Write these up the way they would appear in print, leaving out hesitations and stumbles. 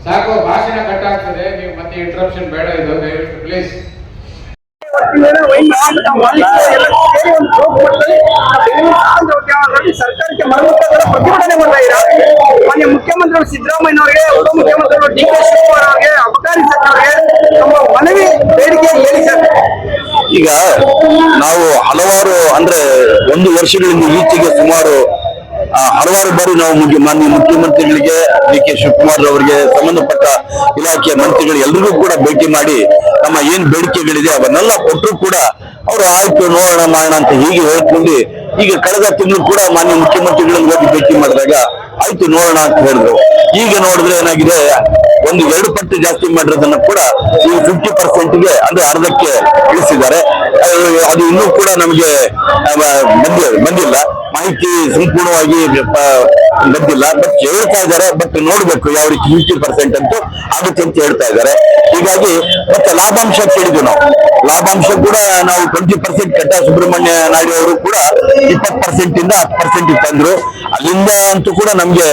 ಸಾಕು, ಭಾಷಣ ಕಟ್ ಆಗ್ತದೆ. ನೀವು ಮತ್ತೆ ಇಂಟ್ರಪ್ಷನ್ ಬೇಡ, ಇದು ದಯವಿಟ್ಟು ಪ್ಲೀಸ್. ಸರ್ಕಾರಕ್ಕೆ ಮರಮುಟ್ಟಗಳ ಪ್ರತಿಭಟನೆ ಮಾಡ್ತಾ ಇದ್ದಾರೆ. ಮಾನ್ಯ ಮುಖ್ಯಮಂತ್ರಿಗಳು ಸಿದ್ದರಾಮಯ್ಯನವರಿಗೆ, ಉಪಮುಖ್ಯಮಂತ್ರಿಗಳು ಡಿ.ಕೆ. ಶಿವಕುಮಾರ್ ಅವರಿಗೆ, ಅಬಕಾರಿ ಸಚಿವರಿಗೆ ನಮ್ಮ ಮನವಿ ಬೇಡಿಕೆ ಹೇಳಿ ಸರ್. ಈಗ ನಾವು ಹಲವಾರು ಅಂದ್ರೆ 1 ವರ್ಷಗಳಿಂದ ಈಚೆಗೆ ಸುಮಾರು ಹಲವಾರು ಬಾರಿ ನಾವು ಮಾನ್ಯ ಮುಖ್ಯಮಂತ್ರಿಗಳಿಗೆ, ಡಿ.ಕೆ. ಶಿವಕುಮಾರ್ ಅವರಿಗೆ, ಸಂಬಂಧಪಟ್ಟ ಇಲಾಖೆಯ ಮಂತ್ರಿಗಳು ಎಲ್ಲರಿಗೂ ಕೂಡ ಭೇಟಿ ಮಾಡಿ ನಮ್ಮ ಏನ್ ಬೇಡಿಕೆಗಳಿದೆ ಅವನ್ನೆಲ್ಲ ಕೊಟ್ಟರು ಕೂಡ ಅವರು ಆಯ್ತು ನೋಡೋಣ ಮಾಡೋಣ ಅಂತ ಹೀಗೆ ಹೇಳ್ಕೊಂಡು, ಈಗ ಕಳೆದ ತಿಂಗಳು ಕೂಡ ಮಾನ್ಯ ಮುಖ್ಯಮಂತ್ರಿಗಳಿಗೆ ಹೋಗಿ ಭೇಟಿ ಮಾಡಿದಾಗ ಆಯ್ತು ನೋಡೋಣ ಅಂತ ಹೇಳಿದ್ರು. ಈಗ ನೋಡಿದ್ರೆ ಏನಾಗಿದೆ, 1-2 ಪಟ್ಟು ಜಾಸ್ತಿ ಮಾಡಿರೋದನ್ನ ಕೂಡ ಈಗ 50%ಗೆ ಅಂದ್ರೆ ಅರ್ಧಕ್ಕೆ ಇಳಿಸಿದ್ದಾರೆ. ಅದು ಇನ್ನೂ ಕೂಡ ನಮಗೆ ಬಂದಿಲ್ಲ, ಮಾಹಿತಿ ಸಂಪೂರ್ಣವಾಗಿ ಬಂದಿಲ್ಲ. ಬಟ್ ಹೇಳ್ತಾ ಇದ್ದಾರೆ, ಬಟ್ ನೋಡ್ಬೇಕು ಯಾವ ರೀತಿ 50% ಅಂತೂ ಆಗುತ್ತೆ ಅಂತ ಹೇಳ್ತಾ ಇದ್ದಾರೆ. ಹೀಗಾಗಿ ಮತ್ತೆ ಲಾಭಾಂಶ ಕೇಳಿದ್ವಿ ನಾವು. ಲಾಭಾಂಶ ಕೂಡ ನಾವು 20% ಕಟ್ಟ ಸುಬ್ರಹ್ಮಣ್ಯ ನಾಯ್ಡು ಅವರು ಕೂಡ 20% ಇಂದ 10% ತಂದ್ರು. ಅಲ್ಲಿಂದ ಅಂತೂ ಕೂಡ ನಮ್ಗೆ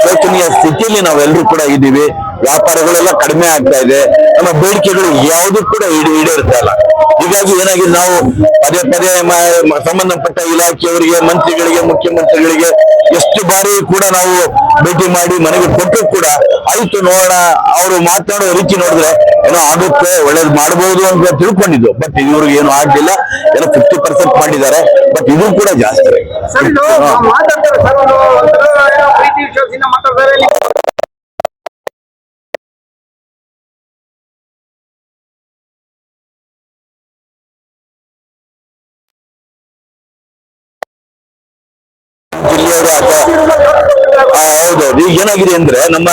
ಶೋಚನೀಯ ಸ್ಥಿತಿಯಲ್ಲಿ ನಾವೆಲ್ಲರೂ ಕೂಡ ಇದ್ದೀವಿ. ವ್ಯಾಪಾರಗಳೆಲ್ಲ ಕಡಿಮೆ ಆಗ್ತಾ ಇದೆ, ನಮ್ಮ ಬೇಡಿಕೆಗಳು ಯಾವುದು ಕೂಡ ಈಡೇರ್ತಾ ಇಲ್ಲ. ಹೀಗಾಗಿ ಏನಾಗಿದೆ, ನಾವು ಪದೇ ಪದೇ ಸಂಬಂಧಪಟ್ಟ ಇಲಾಖೆಯವರಿಗೆ, ಮಂತ್ರಿಗಳಿಗೆ, ಮುಖ್ಯಮಂತ್ರಿಗಳಿಗೆ ಎಷ್ಟು ಬಾರಿ ಕೂಡ ನಾವು ಭೇಟಿ ಮಾಡಿ ಮನವಿ ಕೊಟ್ಟರು ಕೂಡ ಆಯ್ತು ನೋಡೋಣ, ಅವರು ಮಾತನಾಡೋ ರೀತಿ ನೋಡಿದ್ರೆ ಏನೋ ಆಗುತ್ತೆ, ಒಳ್ಳೇದು ಮಾಡಬಹುದು ಅಂತ ತಿಳ್ಕೊಂಡಿದ್ದು. ಬಟ್ ಇವ್ರಿಗೆ ಏನು ಆಗ್ಲಿಲ್ಲ, ಏನೋ 50% ಮಾಡಿದ್ದಾರೆ. ಬಟ್ ಇದು ಕೂಡ ಜಾಸ್ತಿ ಹೌದೌದು. ಈಗ ಏನಾಗಿದೆ ಅಂದ್ರೆ, ನಮ್ಮ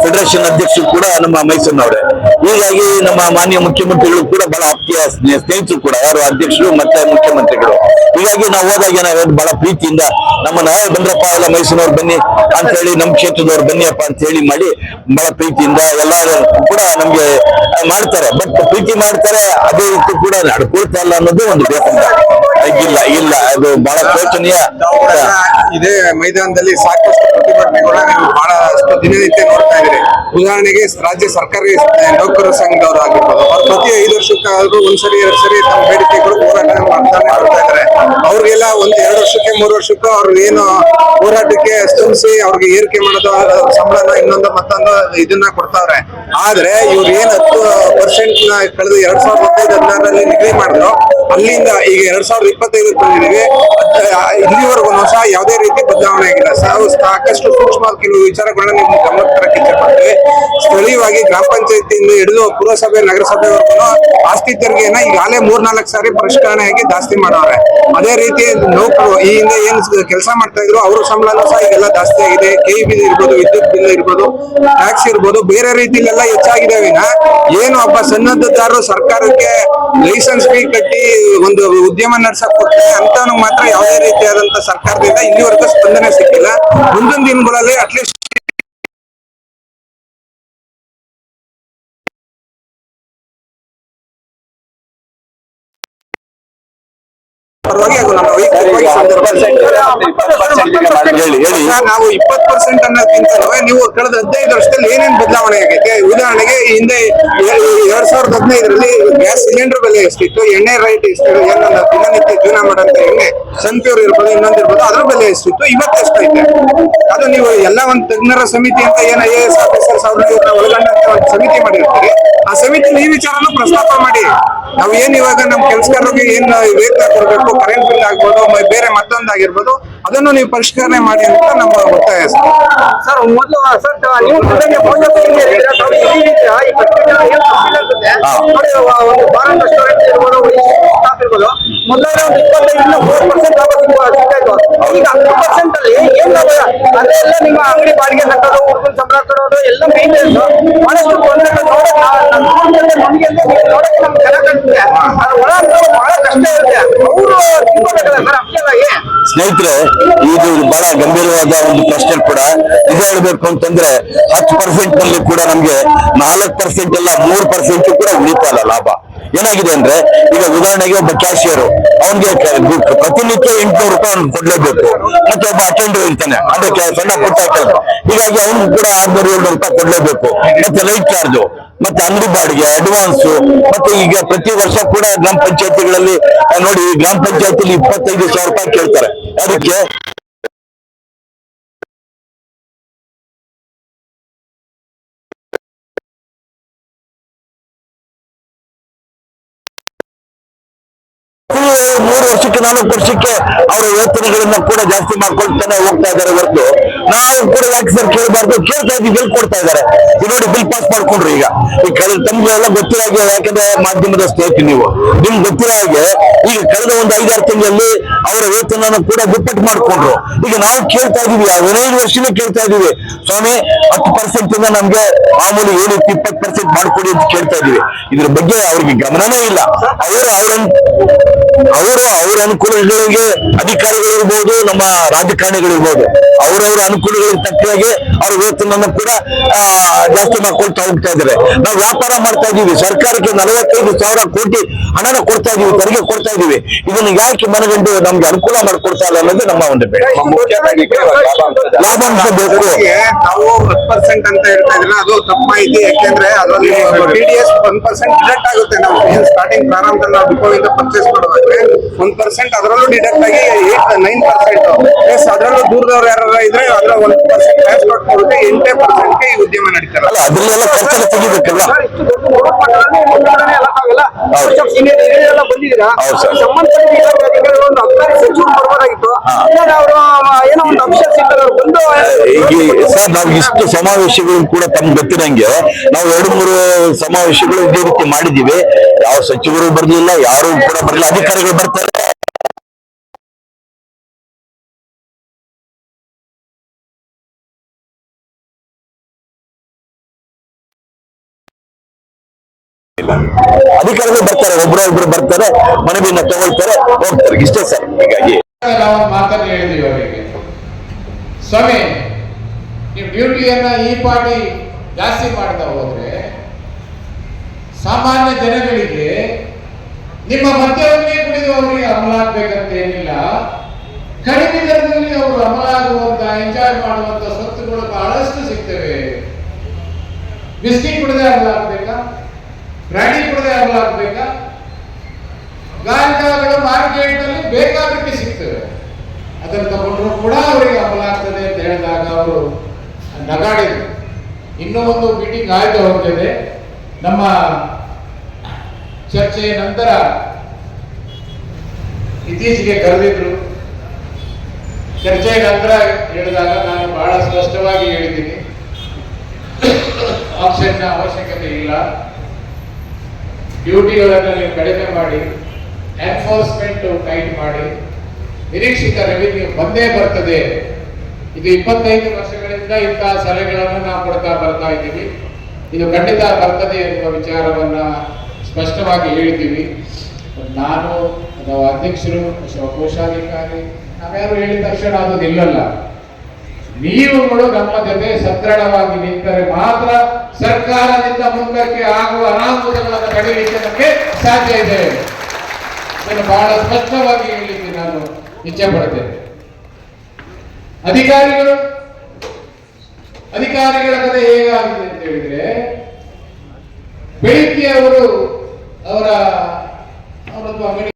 ಫೆಡರೇಷನ್ ಅಧ್ಯಕ್ಷರು ಕೂಡ ನಮ್ಮ ಮೈಸೂರಿನವ್ರೆ. ಹೀಗಾಗಿ ನಮ್ಮ ಮಾನ್ಯ ಮುಖ್ಯಮಂತ್ರಿಗಳು ಕೂಡ ಬಹಳ ಆಪ್ತಿಯ ಸ್ನೇಹಿತರು ಕೂಡ, ಯಾರು ಅಧ್ಯಕ್ಷರು ಮತ್ತೆ ಮುಖ್ಯಮಂತ್ರಿಗಳು. ಹೀಗಾಗಿ ನಾವು ಹೋದಾಗ ಏನಾಗೋದು, ಬಹಳ ಪ್ರೀತಿಯಿಂದ ನಮ್ಮನ್ನ ಬಂದ್ರಪ್ಪ ಎಲ್ಲ ಮೈಸೂರಿನವ್ರು ಬನ್ನಿ ಅಂತ ಹೇಳಿ, ನಮ್ಮ ಕ್ಷೇತ್ರದವ್ರು ಬನ್ನಿಯಪ್ಪ ಅಂತ ಹೇಳಿ ಮಾಡಿ ಬಹಳ ಪ್ರೀತಿಯಿಂದ ಎಲ್ಲರೂ ಕೂಡ ನಮ್ಗೆ ಮಾಡ್ತಾರೆ. ಬಟ್ ಪ್ರೀತಿ ಮಾಡ್ತಾರೆ, ಅದೇ ರೀತಿ ಕೂಡ ನಡ್ಕೊಳ್ತಾ ಇಲ್ಲ ಅನ್ನೋದು ಒಂದು ಬೇಸರ. ಇಲ್ಲ ಅದು ಬಹಳ ಶೋಚನೀಯ. ಇದೇ ಮೈದಾನದಲ್ಲಿ ಸಾಕಷ್ಟು ಪ್ರತಿಭಟನೆಗಳನ್ನ ನೀವು ಬಹಳಷ್ಟು ದಿನನಿತ್ಯ ನೋಡ್ತಾ ಇದ್ದೀರಿ. ಉದಾಹರಣೆಗೆ ರಾಜ್ಯ ಸರ್ಕಾರಿ ನೌಕರರ ಸಂಘದವರು ಆಗಿರ್ಬೋದು, ಅವ್ರು ಪ್ರತಿ 5 ವರ್ಷಕ್ಕಾದ್ರೂ 1 ಸರಿ 2 ಸರಿ ತಮ್ಮ ಬೇಡಿಕೆಗಳು ಹೋರಾಟ ಮಾಡ್ತಾನೆ ಮಾಡ್ತಾ ಇದ್ದಾರೆ. ಅವ್ರಿಗೆಲ್ಲ 1-2 ವರ್ಷಕ್ಕೆ 3 ವರ್ಷಕ್ಕೂ ಅವ್ರು ಏನು ಹೋರಾಟಕ್ಕೆ ಸ್ತಂಭಿಸಿ ಅವ್ರಿಗೆ ಏರಿಕೆ ಮಾಡೋದು, ಸಂಬಳನ ಇನ್ನೊಂದು ಮತ್ತೊಂದು ಇದನ್ನ ಕೊಡ್ತಾವ್ರೆ. ಆದ್ರೆ ಇವ್ರು ಏನ್ 10% ಕಳೆದ 2015-16ರಲ್ಲಿ ನಿಗದಿ ಮಾಡಿದ್ರು, ಅಲ್ಲಿಂದ ಈಗ 2025 ಬಂದಿದ್ದೀವಿ. ಇಲ್ಲಿವರೆಗೂ ಸಹ ಯಾವುದೇ ರೀತಿ ಬದಲಾವಣೆ ಆಗಿಲ್ಲ. ಸಾಕಷ್ಟು ಸೂಕ್ಷ್ಮ ಕೆಲವು ವಿಚಾರಗಳನ್ನ ನಿಮ್ಮ ಗಮನಕ್ಕೆ ತರಕ್ಕೆ ಇಚ್ಛೆಪಡ್ತೀವಿ. ಸ್ಥಳೀಯವಾಗಿ ಗ್ರಾಮ ಪಂಚಾಯತಿಯಿಂದ ಹಿಡಿದು ಪುರಸಭೆ, ನಗರಸಭೆವರೆಗೂ ಆಸ್ತಿ ತೆರಿಗೆಯನ್ನ ಈಗಾಗಲೇ 3-4 ಸಾರಿ ಪರಿಷ್ಕರಣೆಯಾಗಿ ಜಾಸ್ತಿ ಮಾಡವ್ರೆ. ಅದೇ ರೀತಿ ನೌಕರು ಈ ಹಿಂದೆ ಏನ್ ಕೆಲಸ ಮಾಡ್ತಾ ಇದ್ರು ಅವ್ರ ಸಂಬಳನೂ ಸಹ ಈಗೆಲ್ಲ ಜಾಸ್ತಿ ಆಗಿದೆ. ಕೆಇ ಬಿಲ್ ಇರ್ಬೋದು, ವಿದ್ಯುತ್ ಬಿಲ್ ಇರ್ಬೋದು, ಟ್ಯಾಕ್ಸ್ ಇರ್ಬೋದು, ಬೇರೆ ರೀತಿಲೆಲ್ಲ ಹೆಚ್ಚಾಗಿದೆ ವಿನ ಏನು ಒಬ್ಬ ಸನ್ನದ್ಧದಾರರು ಸರ್ಕಾರಕ್ಕೆ ಲೈಸೆನ್ಸ್ ಫೀ ಕಟ್ಟಿ ಒಂದು ಉದ್ಯಮ ನಡ್ಸಕ್ ಹೋಗ್ತಾರೆ ಅಂತವನು ಮಾತ್ರ ಯಾವುದೇ ರೀತಿಯಾದಂತ ಸರ್ಕಾರದಿಂದ ಇಲ್ಲಿವರೆಗೂ ಸ್ಪಂದನೆ ಸಿಕ್ಕಿಲ್ಲ. ಮುಂದಿನ ದಿನಗಳಲ್ಲಿ ಅಟ್ಲೀಸ್ಟ್ ಪರವಾಗಿ ಅದು ನಮ್ಮ ವೈಯಕ್ತಿಕವಾಗಿ ನಾವು 20% ಅನ್ನೋದಕ್ಕಿಂತ ನೀವು ಕಳೆದ 15 ವರ್ಷದಲ್ಲಿ ಏನೇನು ಬದಲಾವಣೆ ಆಗೈತೆ. ಉದಾಹರಣೆಗೆ ಹಿಂದೆ 2015ರಲ್ಲಿ ಗ್ಯಾಸ್ ಸಿಲಿಂಡರ್ ಬೆಲೆ ಎಷ್ಟಿತ್ತು, ಎಣ್ಣೆ ರೇಟ್ ಎಷ್ಟಿತ್ತು, ಏನೊಂದು ದಿನನಿತ್ಯ ಜೀವನ ಮಾಡೋಂಥ ಎಣ್ಣೆ ಸನ್ಪ್ಯೂರ್ ಇರ್ಬೋದು, ಇನ್ನೊಂದಿರ್ಬೋದು, ಅದ್ರ ಬೆಲೆ ಎಷ್ಟಿತ್ತು, ಇವತ್ತು ಎಷ್ಟೈತೆ. ಅದು ನೀವು ಎಲ್ಲ ಒಂದು ತಜ್ಞರ ಸಮಿತಿ ಅಂತ ಏನು IAS ಆಫೀಸರ್ಸ್ ಅವ್ರನ್ನ ಒಳಗೊಂಡಂತ ಒಂದು ಸಮಿತಿ ಮಾಡಿರ್ತೀರಿ. ಆ ಸಮಿತಿಲಿ ಈ ವಿಚಾರನ ಪ್ರಸ್ತಾಪ ಮಾಡಿ, ನಾವು ಏನ್ ಇವಾಗ ನಮ್ಮ ಕೆಲಸಗಾರರಿಗೆ ಏನ್ ವೇತನ ಕೊಡಬೇಕು, ಕರೆಂಟ್ ಬಿಲ್ ಆಗ್ಬೋದು, ಬೇರೆ ಮತ್ತೊಂದಾಗಿರ್ಬೋದು, ಅದನ್ನು ನೀವು ಪರಿಷ್ಕರಣೆ ಮಾಡಿ ಅಂತ ನಮ್ಮ ಒತ್ತಾಯ. ಸರ್ ಮೊದಲು ಸರ್ ನೀವು ಒಂದು ಫಾರಂ ರೆಸ್ಟೋರೆಂಟ್ ಇರ್ಬೋದು, ಸ್ಟಾಫ್ ಇರ್ಬೋದು, ಮೊದಲೇ ಒಂದು 25-4% ಲಾಭ ಸಿಗ್ತಾ ಇತ್ತು. ಈಗ 10% ಅಲ್ಲಿ ಏನ್ ಲಾಭ? ಅದೆಲ್ಲ ನಿಮ್ಮ ಅಂಗಡಿ ಬಾಡಿಗೆ ಕಟ್ಟೋದು, ಹುಡುಗನ ಸಂಬಳ ಕೊಡೋದು, ಎಲ್ಲ ಮೇಂಟೆನ್ಸ್ ಬಹಳಷ್ಟು ತೊಂದರೆಗಳು ನಮಗೆ ನೋಡಕ್ಕೆ ನಮ್ಗೆ ಚೆನ್ನಾಗಿ ಕಾಣ್ತದೆ. ಅದು ಒಳ ಬಹಳ ಕಷ್ಟ ಇರುತ್ತೆ. ಅವರು ತಿಳ್ಕೊಬೇಕಲ್ಲ ಸರ್ ಅಕ್ಷರವಾಗಿ. ಸ್ನೇಹಿತರೆ, ಇದು ಬಹಳ ಗಂಭೀರವಾದ ಒಂದು ಪ್ರಶ್ನೆ ಕೂಡ. ಇದು ಹೇಳ್ಬೇಕು ಅಂತಂದ್ರೆ 10% ನಲ್ಲಿ ಕೂಡ ನಮ್ಗೆ 4% ಅಲ್ಲ 3% ಕೂಡ ಉಳಿತಾ ಇಲ್ಲ ಲಾಭ. ಏನಾಗಿದೆ ಅಂದ್ರೆ ಈಗ ಉದಾಹರಣೆಗೆ ಒಬ್ಬ ಕ್ಯಾಶಿಯರ್ ಅವನಿಗೆ ಪ್ರತಿನಿತ್ಯ 800 ರೂಪಾಯಿ ಅವ್ನು ಕೊಡ್ಲೇಬೇಕು. ಮತ್ತೆ ಒಬ್ಬ ಅಟೆಂಡರ್ ಇರ್ತಾನೆ, ಅಂದ್ರೆ ಸಣ್ಣ ಪುಟ್ಟ ಕೆಲಸ, ಹೀಗಾಗಿ ಅವನು ಕೂಡ 600-700 ರೂಪಾಯಿ ಕೊಡ್ಲೇಬೇಕು. ಮತ್ತೆ ಲೈಟ್ ಚಾರ್ಜ್, ಮತ್ತೆ ಅಂಗಡಿ ಬಾಡಿಗೆ, ಅಡ್ವಾನ್ಸ್, ಮತ್ತೆ ಈಗ ಪ್ರತಿ ವರ್ಷ ಕೂಡ ಗ್ರಾಮ ಪಂಚಾಯತಿಗಳಲ್ಲಿ ನೋಡಿ, ಗ್ರಾಮ ಪಂಚಾಯತಿಲಿ 25,000 ರೂಪಾಯಿ ಕೇಳ್ತಾರೆ. ಅದಕ್ಕೆ ಮೂರು ವರ್ಷಕ್ಕೆ 4 ವರ್ಷಕ್ಕೆ ಅವರ ವೇತನಗಳನ್ನ ಕೂಡ ಜಾಸ್ತಿ ಮಾಡ್ಕೊಳ್ತಾನೆ ಹೋಗ್ತಾ ಇದ್ದಾರೆ ಹೊರತು ನಾವು ಕೂಡ ಯಾಕೆ ಸರ್ ಕೇಳಬಾರ್ದು? ಕೇಳ್ತಾ ಇದ್ದೀವಿ, ಬಿಲ್ ಕೊಡ್ತಾ ಇದ್ದಾರೆ. ನೋಡಿ, ಬಿಲ್ ಪಾಸ್ ಮಾಡ್ಕೊಂಡ್ರು. ಈಗ ತಮ್ಗೆಲ್ಲ ಗೊತ್ತಿರೋ ಹಾಗೆ, ಯಾಕಂದ್ರೆ ಮಾಧ್ಯಮದ ಸ್ನೇಹಿತರು ನೀವು, ನಿಮ್ಗೆ ಗೊತ್ತಿರೋ ಹಾಗೆ ಈಗ ಕಳೆದ ಒಂದು 5-6 ತಿಂಗಳಲ್ಲಿ ಅವರ ವೇತನ ಕೂಡ ದುಪ್ಪಟ್ಟು ಮಾಡ್ಕೊಂಡ್ರು. ಈಗ ನಾವು ಕೇಳ್ತಾ ಇದೀವಿ, 15 ವರ್ಷನೇ ಕೇಳ್ತಾ ಇದೀವಿ, ಸ್ವಾಮಿ 10% ಇಂದ ನಮ್ಗೆ ಮಾಮೂಲಿ 20% ಮಾಡ್ಕೊಡಿ ಅಂತ ಕೇಳ್ತಾ ಇದೀವಿ. ಇದ್ರ ಬಗ್ಗೆ ಅವ್ರಿಗೆ ಗಮನನೇ ಇಲ್ಲ. ಅವರ ಅನುಕೂಲಗಳಿಗೆ ಅಧಿಕಾರಿಗಳಿರ್ಬೋದು, ನಮ್ಮ ರಾಜಕಾರಣಿಗಳಿರ್ಬೋದು, ಅವರವರ ಅನುಕೂಲಗಳಿಗೆ ತಕ್ಕಾಗೆ ಅವ್ರ ವೇತನವನ್ನು ಕೂಡ ಜಾಸ್ತಿ ಮಾಡ್ಕೊಳ್ತಾ ಹೋಗ್ತಾ ಇದ್ದಾರೆ. ನಾವು ವ್ಯಾಪಾರ ಮಾಡ್ತಾ ಇದೀವಿ, ಸರ್ಕಾರಕ್ಕೆ 45,000 ಕೋಟಿ ಹಣನ ಕೊಡ್ತಾ ಇದೀವಿ, ತೆರಿಗೆ ಕೊಡ್ತಾ ಇದೀವಿ. ಇದನ್ನು ಯಾಕೆ ಮನಗಂಡು ನಮ್ಗೆ ಅನುಕೂಲ ಮಾಡ್ಕೊಡ್ತಾ ಇಲ್ಲ ಅನ್ನೋದು ನಮ್ಮ ಒಂದು ಲಾಭಾಂಶ ಬೇಕು. ನಾವು 10% ಅಂತ ಹೇಳ್ತಾ ಇದ್ರೆ ಅದು ತಪ್ಪ ಮಾಹಿತಿ. ಯಾಕೆಂದ್ರೆ ಅದರಲ್ಲಿ TDS 1% ಡಿಡಕ್ಟ್ ಆಗುತ್ತೆ. ನಾವು ಸ್ಟಾರ್ಟಿಂಗ್ ಪ್ರಾರಂಭದಲ್ಲಿ ನಾವು ಡಿಪೋಯಿಂದ ಪರ್ಚೇಸ್ ಮಾಡುವಾದ್ರೆ 1% ಅದರಲ್ಲೂ ಡಿಡಕ್ಟ್ ಆಗಿ 8-9%. ಎಸ್, ಅದರಲ್ಲೂ ದೂರದವ್ರು ಯಾರು ಇದ್ರೆ ಅದರ 1% ಟ್ರಾನ್ಸ್ಪೋರ್ಟ್ ಕೊಡುತ್ತೆ. 8% ಈ ಉದ್ಯಮ ನಡೀತಾರೆ. ಅದನ್ನೆಲ್ಲ ಖರ್ಚೆಲ್ಲ ತೆಗಿಬೇಕಲ್ಲ. ಬಂದಿದ್ದೀರಾ, ಹೌದು ಸರ್. ಸರ್, ನಾವು ಇಷ್ಟು ಸಮಾವೇಶಗಳು ಕೂಡ ತಮ್ಗೆ ಗೊತ್ತಿರಂಗೆ ನಾವು 2-3 ಸಮಾವೇಶಗಳು ಇದೇ ರೀತಿ ಮಾಡಿದೀವಿ. ಯಾವ ಸಚಿವರು ಬರ್ಲಿಲ್ಲ, ಯಾರು ಕೂಡ ಬರಲಿಲ್ಲ, ಅಧಿಕಾರಿಗಳು ಬರ್ತಾರೆ. ಅಧಿಕಾರಿಗಳು ಬರ್ತಾರೆ, ಒಬ್ರು ಬರ್ತಾರೆ, ಮನವಿಯನ್ನ ತಗೊಳ್ತಾರೆ, ಹೋಗ್ತಾರೆ. ಇಷ್ಟೇ ಸರ್. ಹೀಗಾಗಿ ನಾವು ಮಾತನ್ನು ಹೇಳಿದೀವಿ ಅವರಿಗೆ, ಸ್ವಾಮಿ ನೀವು ಡ್ಯೂಟಿಯನ್ನ ಈ ಪಾರ್ಟಿ ಜಾಸ್ತಿ ಮಾಡ್ತಾ ಹೋದ್ರೆ ಸಾಮಾನ್ಯ ಜನಗಳಿಗೆ ನಿಮ್ಮ ಮದ್ಯವನ್ನೇ ಕುಡಿದು ಅವರಿಗೆ ಅಮಲಾಗಬೇಕಂತ ಏನಿಲ್ಲ. ಕಡಿಮೆ ದರದಲ್ಲಿ ಅವರು ಅಮಲಾಗುವಂತ, ಎಂಜಾಯ್ ಮಾಡುವಂತ ಸ್ವತ್ತುಗಳು ಬಹಳಷ್ಟು ಸಿಗ್ತವೆ. ಬಿಸ್ಕಿ ಕುಡದೆ ಅಮಲಾಗಬೇಕಾ? ಬ್ರಾಂಡಿ ಕುಡದೆ ಅಮಲಾಗಬೇಕಾ? ಗಾಂಜಾಗಳು ಮಾರ್ಕೆಟ್ ನಲ್ಲಿ ಬೇಕಾದಕ್ಕೆ ಸಿಗ್ತವೆ. ಅದನ್ನು ತಗೊಂಡ್ರು ಕೂಡ ಅವರಿಗೆ ಅಮಲಾಗ್ತದೆ ಅಂತ ಹೇಳಿದಾಗ ಅವರು ನಗಾಡಿದ್ರು. ಇನ್ನೂ ಒಂದು ಮೀಟಿಂಗ್ ಆಯ್ತು ಅವ್ರ ಜೊತೆ, ನಮ್ಮ ಚರ್ಚೆಯ ನಂತರ ಇತ್ತೀಚೆಗೆ ಕರೆದಿದ್ರು. ಚರ್ಚೆಯ ನಂತರ ಹೇಳಿದಾಗ ನಾನು ಬಹಳ ಸ್ಪಷ್ಟವಾಗಿ ಹೇಳಿದ್ದೀನಿ, ಆಪ್ಷನ್ನ ಅವಶ್ಯಕತೆ ಇಲ್ಲ. ಡ್ಯೂಟಿಗಳನ್ನು ನೀವು ಕಡಿಮೆ ಮಾಡಿ, ಎನ್ಫೋರ್ಸ್ಮೆಂಟ್ ಟೈಟ್ ಮಾಡಿ, ನಿರೀಕ್ಷಿತ ರೆವಿನ್ಯೂ ಬಂದೇ ಬರ್ತದೆ. ಇದು 25 ವರ್ಷಗಳಿಂದ ಇಂತಹ ಸಲಹೆಗಳನ್ನು ನಾವು ಕೊಡ್ತಾ ಬರ್ತಾ ಇದ್ದೀವಿ. ಇದು ಖಂಡಿತ ಬರ್ತದೆ ಎನ್ನುವ ವಿಚಾರವನ್ನ ಸ್ಪಷ್ಟವಾಗಿ ಹೇಳಿದ್ದೀವಿ. ನಾನು ಅಥವಾ ಅಧ್ಯಕ್ಷರು ಅಥವಾ ಕೋಶಾಧಿಕಾರಿ ನಾವ್ಯಾರು ಹೇಳಿದ ತಕ್ಷಣ ಅದು ನಿಲ್ಲಲ್ಲ. ನೀವುಗಳು ನಮ್ಮ ಜೊತೆ ಸದೃಢವಾಗಿ ನಿಂತರೆ ಮಾತ್ರ ಸರ್ಕಾರದಿಂದ ಮುಂದಕ್ಕೆ ಆಗುವ ಅನಾಹುತಗಳನ್ನು ತಡೆಯಲಿಕ್ಕೆ ನಮಗೆ ಸಾಧ್ಯ ಇದೆ. ಇದನ್ನು ಬಹಳ ಸ್ಪಷ್ಟವಾಗಿ ಹೇಳಲಿಕ್ಕೆ ನಾನು ಇಚ್ಛೆ ಪಡ್ತೇನೆ. ಅಧಿಕಾರಿಗಳ ಕಥೆ ಹೇಗಾಗಿದೆ ಅಂತ ಹೇಳಿದ್ರೆ, ಬೆಳಿಗ್ಗೆ ಅವರದ್ದು ಅಂಗಡಿ